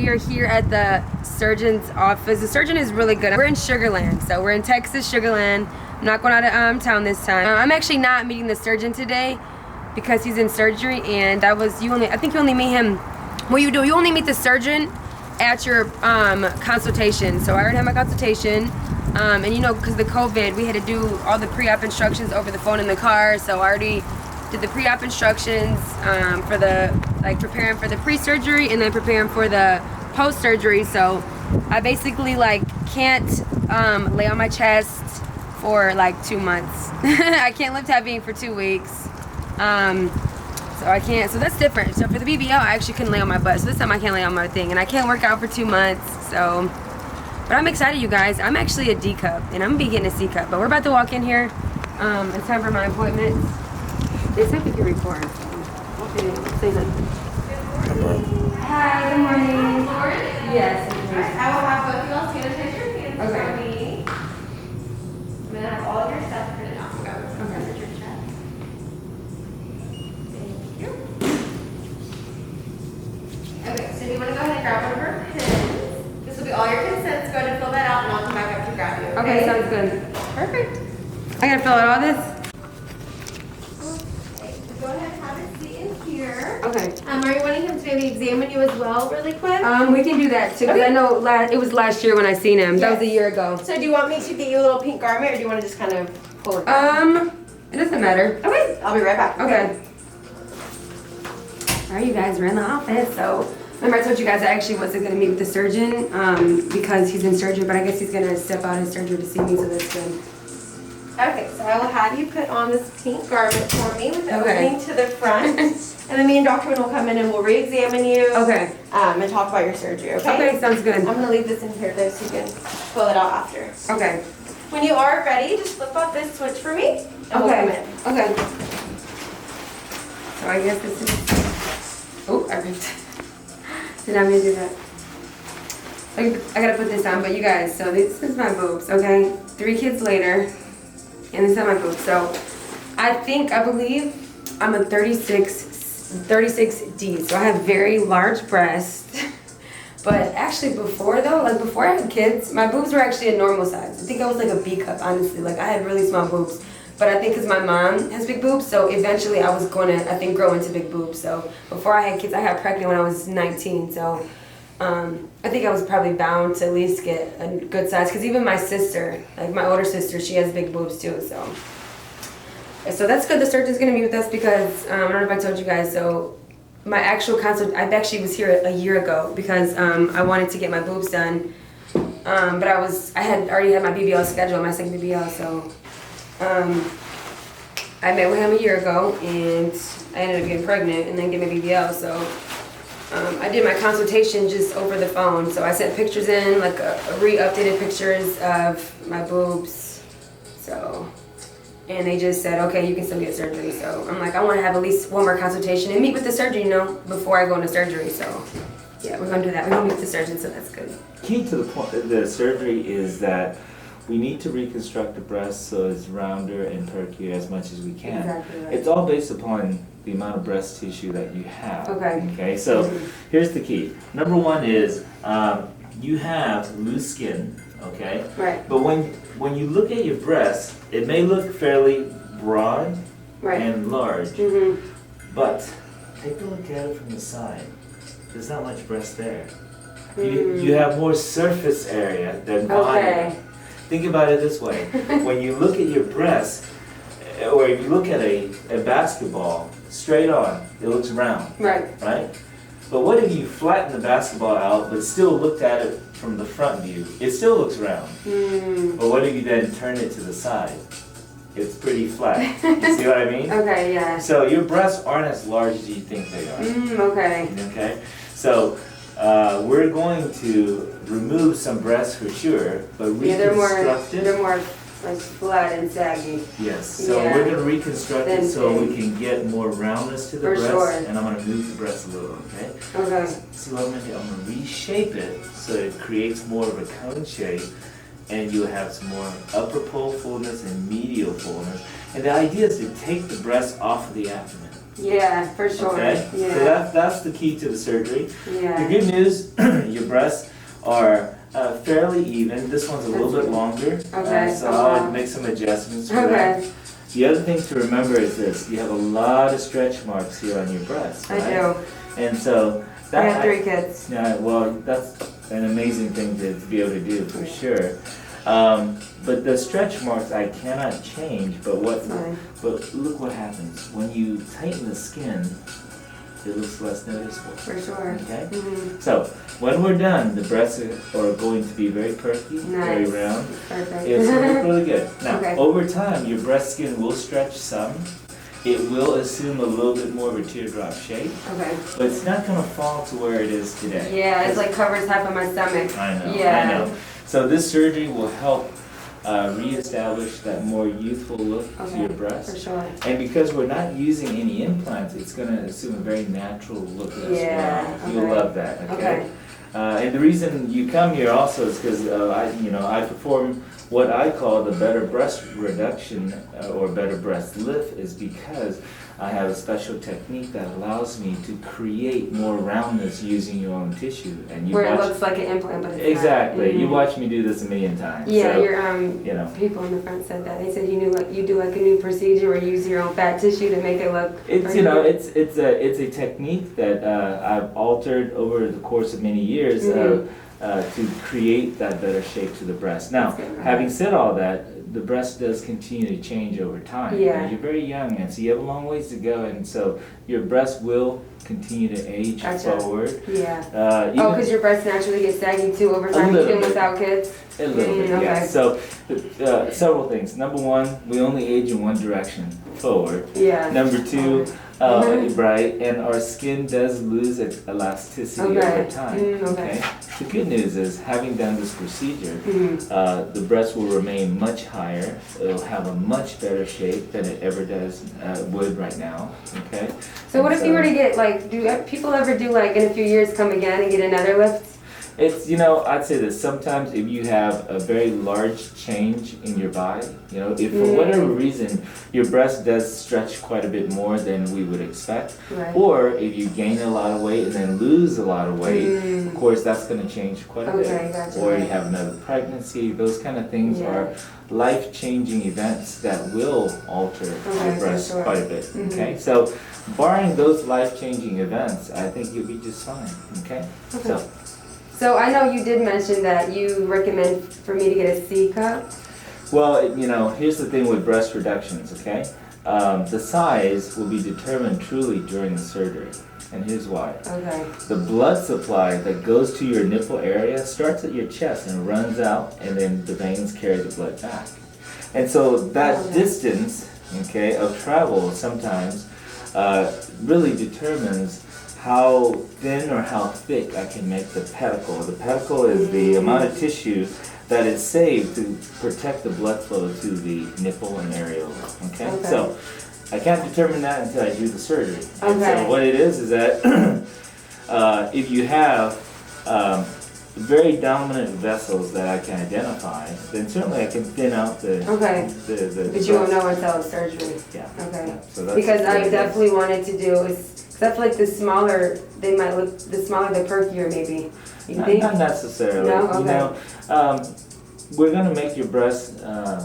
we are here at the surgeon's office. The surgeon is really good. We're in Sugar Land, so we're in Texas, Sugar Land. I'm not going out of town this time. I'm actually not meeting the surgeon today because he's in surgery, and I think you only meet him, what you do, you only meet the surgeon at your consultation. So I already had my consultation, and you know, because of the COVID, we had to do all the pre-op instructions over the phone in the car, so I already did the pre-op instructions for the, like, preparing for the pre-surgery and then preparing for the post-surgery. So I basically, like, can't lay on my chest for like 2 months. I can't lift heavy for 2 weeks. So I can't, so that's different. So for the BBL, I actually couldn't lay on my butt. So this time I can't lay on my thing, and I can't work out for 2 months. So, but I'm excited, you guys. I'm actually a D cup, and I'm gonna be getting a C cup. But we're about to walk in here. It's time for my appointment. They said we could record. Okay, say that. Hi, good morning. Yes. Alright, I will have both of y'all sanitize your hands Okay. for me. I'm gonna have all of your stuff printed out. Okay. Thank you. Okay, so you want to go ahead and grab one of our pens. This will be all your consents. Go ahead and fill that out, and I'll come back up to grab you. Okay, sounds good. Perfect. I gotta fill out all this? Okay, so go ahead and have a seat in here. Okay. Are you wanting him to maybe examine you as well, really quick? We can do that too, because I know it was last year when I seen him. That was a year ago. So do you want me to get you a little pink garment, or do you want to just kind of pull it? It doesn't matter. Okay, I'll be right back. Okay. All right, you guys, we're in the office. So remember I told you guys I actually wasn't gonna meet with the surgeon because he's in surgery, but I guess he's gonna step out in surgery to see me, so that's good. Okay, so I will have you put on this pink garment for me with the Okay. opening to the front. And then me and Dr. Wynn will come in and we'll re-examine you. Okay. And talk about your surgery, okay? Okay, sounds good. I'm gonna leave this in here though so you can pull it out after. Okay. When you are ready, just flip off this switch for me and we'll come in. Okay. So I guess this is, oh, I ripped. Did I mean to do that? I gotta put this on, but you guys, so this is my boobs, okay? 3 kids later, and this is my boobs. So I believe I'm a 36D, so I have very large breasts. But actually before though, like before I had kids, my boobs were actually a normal size. I think I was like a B cup, honestly. Like I had really small boobs. But I think because my mom has big boobs, so eventually I was going to, I think, grow into big boobs. So before I had kids, I got pregnant when I was 19. So I think I was probably bound to at least get a good size. Because even my sister, like my older sister, she has big boobs too. So that's good. The surgeon's going to meet with us because, I don't know if I told you guys, so my actual consult, I actually was here a year ago because I wanted to get my boobs done. But I had already had my BBL scheduled, my second BBL, so I met with him a year ago and I ended up getting pregnant and then getting my BBL. So I did my consultation just over the phone. So I sent pictures in, like re-updated pictures of my boobs. So, and they just said, okay, you can still get surgery. So I'm like, I want to have at least one more consultation and meet with the surgeon, you know, before I go into surgery. So yeah, we're gonna do that. We're gonna meet with the surgeon, so that's good. Key to the surgery is that we need to reconstruct the breast so it's rounder and perkier as much as we can. Exactly right. It's all based upon the amount of breast tissue that you have. Okay. Okay, so here's the key. Number one is you have loose skin, okay? Right. But when you look at your breast, it may look fairly broad and large, but take a look at it from the side. There's not much breast there. You have more surface area than volume. Okay. Think about it this way. When you look at your breast, or if you look at a basketball, straight on, it looks round. Right. Right? But what if you flatten the basketball out, but still looked at it from the front view? It still looks round. But what if you then turn it to the side? It's pretty flat. You see what I mean? Okay, yeah. So your breasts aren't as large as you think they are. Okay. Okay? So we're going to remove some breasts for sure, but reconstruct it. They're more like flat and saggy. Yes, so Yeah. we're going to reconstruct it so Thin. we can get more roundness to the For breast. sure. And I'm going to move the breast a little, okay? Okay. See what I'm going to do? I'm going to reshape it so it creates more of a cone shape, and you'll have some more upper pole fullness and medial fullness. And the idea is to take the breast off of the abdomen. Yeah, for sure. Okay? Yeah. So that's the key to the surgery. Yeah. The good news, your breasts are fairly even. This one's a little bit longer. Okay. So I'll make some adjustments for Okay. that. The other thing to remember is this. You have a lot of stretch marks here on your breasts, right? I do. And so I have 3 kids. Yeah, well, that's an amazing thing to be able to do for sure. But the stretch marks I cannot change. But look what happens when you tighten the skin. It looks less noticeable. For sure. Okay. Mm-hmm. So when we're done, the breasts are going to be very perky, very round. Perfect. It's going to look really good. Now, Okay. over time, your breast skin will stretch some. It will assume a little bit more of a teardrop shape, Okay. but it's not going to fall to where it is today. Yeah, it's like covers half of my stomach. I know. Yeah. I know. So this surgery will help reestablish that more youthful look to your breast. For sure. And because we're not using any implants, it's going to assume a very natural look as well. You'll love that. Okay. And the reason you come here also is because I perform what I call the better breast reduction or better breast lift is because I have a special technique that allows me to create more roundness using your own tissue. And Where it looks like an implant, but it's exactly. not. You watch me do this a million times. Yeah, so, people in the front said that. They said you do like a new procedure where you use your own fat tissue to make it look. It's a technique that I've altered over the course of many years to create that better shape to the breast. Now, having said all that, the breast does continue to change over time. Yeah. You're very young, and so you have a long ways to go, and so your breast will continue to age forward. Yeah. Because your breasts naturally get saggy too over time, even without kids? A little bit, yes. So, several things. Number one, we only age in one direction, forward. Yeah. Number two, right, and our skin does lose its elasticity over time. Okay. The good news is, having done this procedure, the breast will remain much higher. It'll have a much better shape than it ever would right now. Okay. So what if you were to get do people ever do in a few years come again and get another lift? It's, I'd say that sometimes if you have a very large change in your body, if for whatever reason your breast does stretch quite a bit more than we would expect, or if you gain a lot of weight and then lose a lot of weight, of course that's going to change quite a bit. Gotcha. Or you have another pregnancy, those kind of things are life-changing events that will alter your breast quite a bit. Okay, so barring those life-changing events, I think you'll be just fine. Okay. So I know you did mention that you recommend for me to get a C cup. Well, here's the thing with breast reductions, okay? The size will be determined truly during the surgery, and here's why. Okay. The blood supply that goes to your nipple area starts at your chest and runs out, and then the veins carry the blood back. And so that distance, of travel sometimes really determines how thin or how thick I can make the pedicle. The pedicle is the amount of tissue that is saved to protect the blood flow to the nipple and areola. Okay? So I can't determine that until I do the surgery. And so what it is that if you have very dominant vessels that I can identify, then certainly I can thin out the But you won't know until the surgery. Yeah. Okay. Yeah. So that's because I definitely wanted to do except the smaller they might look, the smaller the perkier maybe. You think? Not necessarily. No? Okay. We're going to make your breasts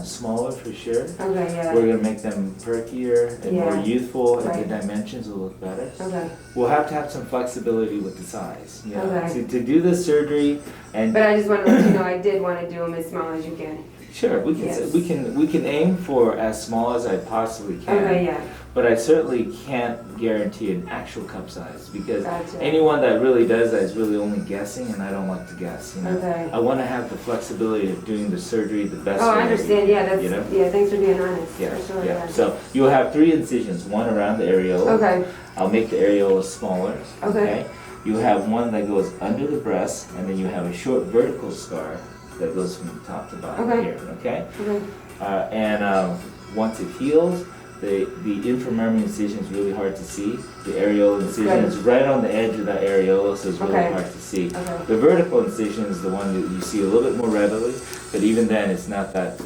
smaller for sure. Okay, yeah. We're going to make them perkier and more youthful, and the dimensions will look better. Okay. We'll have to have some flexibility with the size. To do this surgery and. But I just want to let you know I did want to do them as small as you can. Sure, we can aim for as small as I possibly can. Okay, yeah. But I certainly can't guarantee an actual cup size because Gotcha. anyone that really does that is really only guessing, and I don't like to guess. Okay. I want to have the flexibility of doing the surgery the best way. Oh, I understand. Yeah, that's yeah. Thanks for being honest. Yeah, for sure, yeah. So you'll have 3 incisions, one around the areola. Okay. I'll make the areola smaller. Okay. You have one that goes under the breast, and then you have a short vertical scar that goes from top to bottom here. Okay. Okay. And once it heals, the inframemory incision is really hard to see. The areola incision is right on the edge of that areola, so it's really hard to see. The vertical incision is the one that you see a little bit more readily, but even then it's not that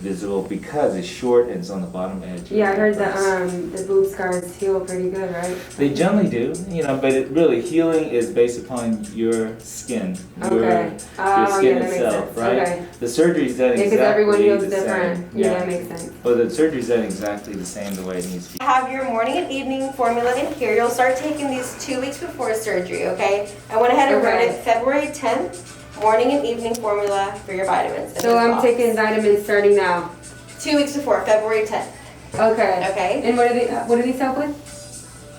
visible because it's short and it's on the bottom edge. Yeah, I heard the boob scars heal pretty good, right? They generally do, you know, but it really, healing is based upon your skin, Okay. your Oh, skin yeah, that makes itself, sense. right? Okay. The surgery's done Yeah, exactly because everyone heals the different. same. Yeah, that makes sense. Well, the surgery's done exactly the same the way it needs to be. Have your morning and evening formula in here. You'll start taking these 2 weeks before surgery, okay? I went ahead and wrote Okay. it February 10th, morning and evening formula for your vitamins. in So this I'm box. taking vitamins starting now. 2 weeks before, February 10th, Okay. okay? And what do these help with?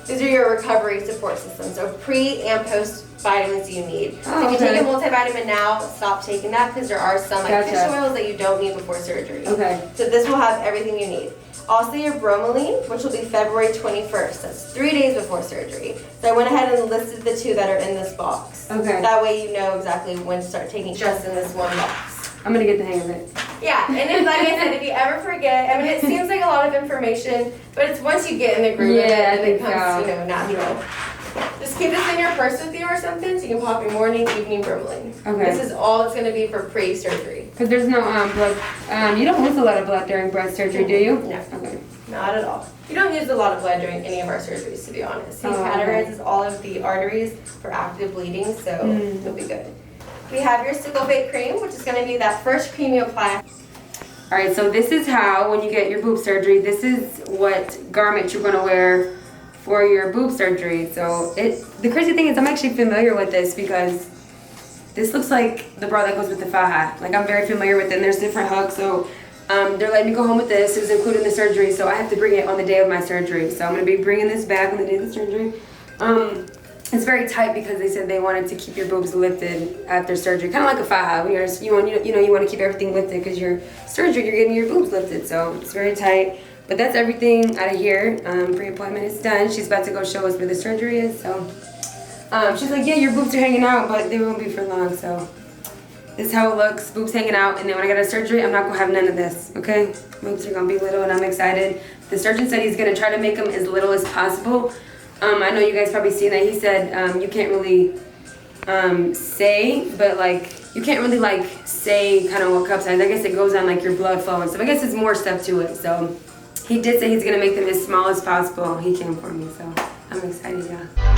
These are your recovery support systems, so pre and post vitamins you need. So Oh, if you okay. take a multivitamin now, stop taking that because there are some like Gotcha. fish oils that you don't need before surgery. Okay. So this will have everything you need. Also your bromelain, which will be February 21st. That's 3 days before surgery. So I went ahead and listed the 2 that are in this box. Okay. That way you know exactly when to start taking just in this one box. I'm gonna get the hang of it. Yeah, and then like I said, if you ever forget, I mean it seems like a lot of information, but it's once you get in the groove of it, Yeah, I and it think comes, so. you know, natural. Just keep this in your purse with you or something so you can pop your morning, evening bromelain. Okay. This is all it's gonna be for pre-surgery. Because there's no blood. You don't lose a lot of blood during breast surgery, do you? No. Okay. Not at all. You don't use a lot of blood during any of our surgeries, to be honest. He Oh, okay. categorizes all of the arteries for active bleeding, so you'll be good. We have your Sickle-Bait cream, which is going to be that first cream you apply. All right. So this is how, when you get your boob surgery, this is what garment you're gonna wear for your boob surgery. So the crazy thing is, I'm actually familiar with this because this looks like the bra that goes with the faja. Like I'm very familiar with it. And there's different hugs. So they're letting me go home with this. It was included in the surgery, so I have to bring it on the day of my surgery. So I'm gonna be bringing this back on the day of the surgery. It's very tight because they said they wanted to keep your boobs lifted after surgery, kind of like a faja. When you want to keep everything lifted because your surgery, you're getting your boobs lifted. So it's very tight. But that's everything out of here. Pre-appointment is done. She's about to go show us where the surgery is. So she's like, yeah, your boobs are hanging out, but they won't be for long. So this is how it looks, boobs hanging out. And then when I get out of surgery, I'm not gonna have none of this, okay? Boobs are gonna be little and I'm excited. The surgeon said he's gonna try to make them as little as possible. I know you guys probably seen that. He said you can't really say, but like, you can't really like say kind of what cup size. I guess it goes on like your blood flow and stuff. I guess there's more stuff to it. So he did say he's gonna make them as small as possible. He came for me, so I'm excited, yeah.